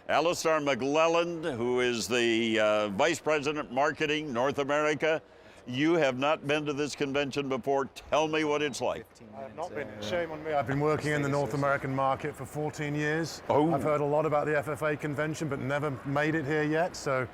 Alister McLelland, who is the Vice President Marketing North America. You have not been to this convention before. Tell me what it's like. I have not been. Shame on me. I've been working in the North American market for 14 years. Oh. I've heard a lot about the FFA convention, but never made it here yet. So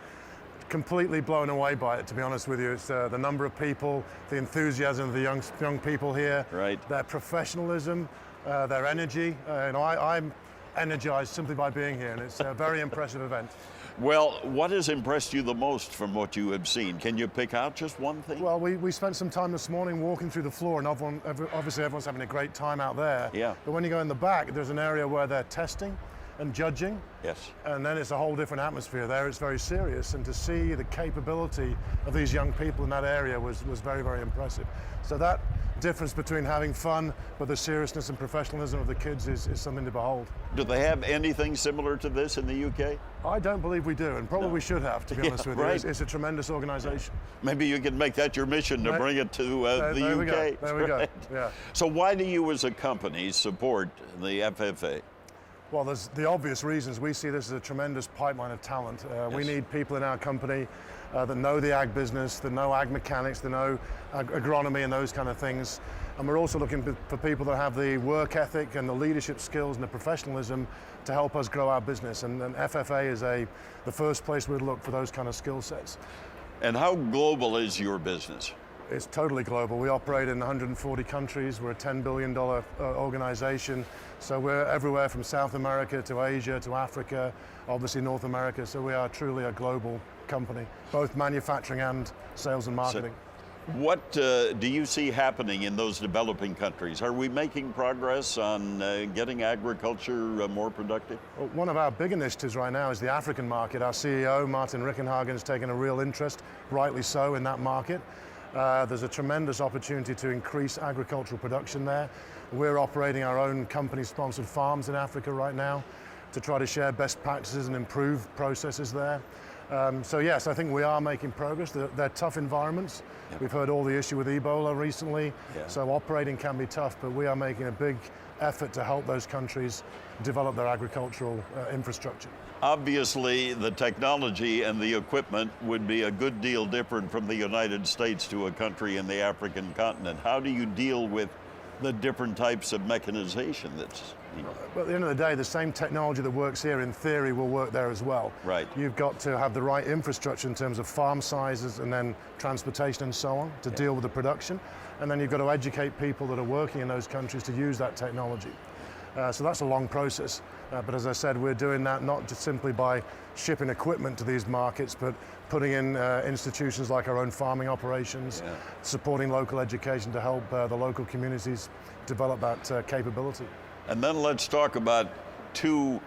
completely blown away by it, to be honest with you. It's the number of people, the enthusiasm of the young people here, right. Their professionalism, their energy. I'm energized simply by being here, and it's a very impressive event. Well, what has impressed you the most from what you have seen? Can you pick out just one thing? Well, we spent some time this morning walking through the floor, and obviously everyone's having a great time out there. Yeah. But when you go in the back, there's an area where they're testing and judging. Yes. And then it's a whole different atmosphere there. It's very serious, and to see the capability of these young people in that area was very, very impressive. So that difference between having fun but the seriousness and professionalism of the kids is something to behold. Do they have anything similar to this in the UK? I don't believe we do, and probably should have, to be honest with you. Right. It's a tremendous organization. Maybe you can make that your mission to bring it to the UK. We go. There we go. Yeah. So why do you as a company support the FFA? Well, there's the obvious reasons. We see this as a tremendous pipeline of talent. Yes. We need people in our company that know the ag business, that know ag mechanics, that know agronomy and those kind of things. And we're also looking for people that have the work ethic and the leadership skills and the professionalism to help us grow our business. And FFA is the first place we'd look for those kind of skill sets. And how global is your business? It's totally global. We operate in 140 countries. We're a $10 billion organization. So we're everywhere from South America to Asia to Africa, obviously North America. So we are truly a global company, both manufacturing and sales and marketing. So what do you see happening in those developing countries? Are we making progress on getting agriculture more productive? Well, one of our big initiatives right now is the African market. Our CEO, Martin Rickenhagen, has taken a real interest, rightly so, in that market. There's a tremendous opportunity to increase agricultural production there. We're operating our own company-sponsored farms in Africa right now to try to share best practices and improve processes there. So yes, I think we are making progress. They're tough environments. Yep. We've heard all the issue with Ebola recently, yeah. So operating can be tough, but we are making a big effort to help those countries develop their agricultural infrastructure. Obviously, the technology and the equipment would be a good deal different from the United States to a country in the African continent. How do you deal with the different types of mechanization that's, Well, at the end of the day, the same technology that works here in theory will work there as well. Right. You've got to have the right infrastructure in terms of farm sizes and then transportation and so on to deal with the production. And then you've got to educate people that are working in those countries to use that technology. So that's a long process. But as I said, we're doing that not just simply by shipping equipment to these markets, but putting in institutions like our own farming operations, supporting local education to help the local communities develop that capability. And then let's talk about two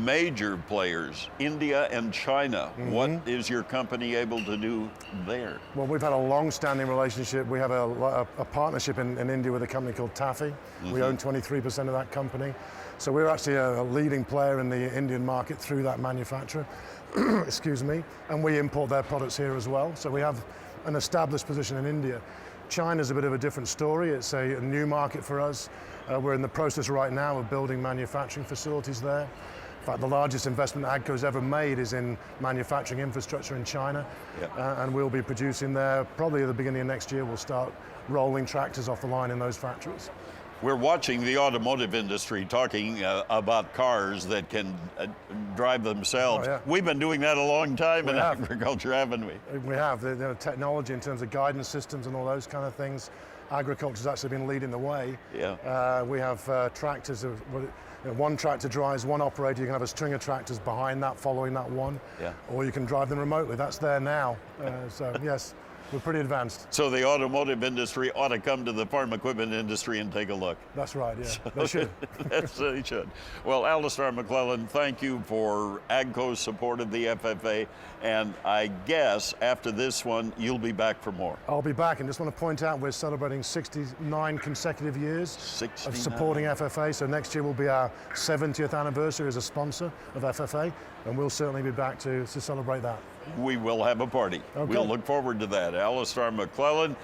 major players, India and China. Mm-hmm. What is your company able to do there? Well, we've had a long-standing relationship. We have a partnership in India with a company called Taffy. Mm-hmm. We own 23% of that company. So we're actually a leading player in the Indian market through that manufacturer, excuse me, and we import their products here as well. So we have an established position in India. China's a bit of a different story. It's a new market for us. We're in the process right now of building manufacturing facilities there. In fact, the largest investment AGCO's ever made is in manufacturing infrastructure in China. And we'll be producing there probably at the beginning of next year. We'll start rolling tractors off the line in those factories. We're watching the automotive industry talking about cars that can drive themselves. Oh, yeah. We've been doing that a long time in agriculture, haven't we? We have. The technology in terms of guidance systems and all those kind of things. Agriculture's actually been leading the way. Yeah. We have tractors. One tractor drives one operator. You can have a string of tractors behind that, following that one. Yeah. Or you can drive them remotely. That's there now. So yes. We're pretty advanced. So the automotive industry ought to come to the farm equipment industry and take a look. That's right, yeah. So they should. They should. Well, Alister McLelland, thank you for AGCO's support of the FFA. And I guess after this one, you'll be back for more. I'll be back, and just want to point out we're celebrating 69 consecutive years of supporting FFA. So next year will be our 70th anniversary as a sponsor of FFA, and we'll certainly be back to celebrate that. We will have a party. Okay. We'll look forward to that. Alister McLelland,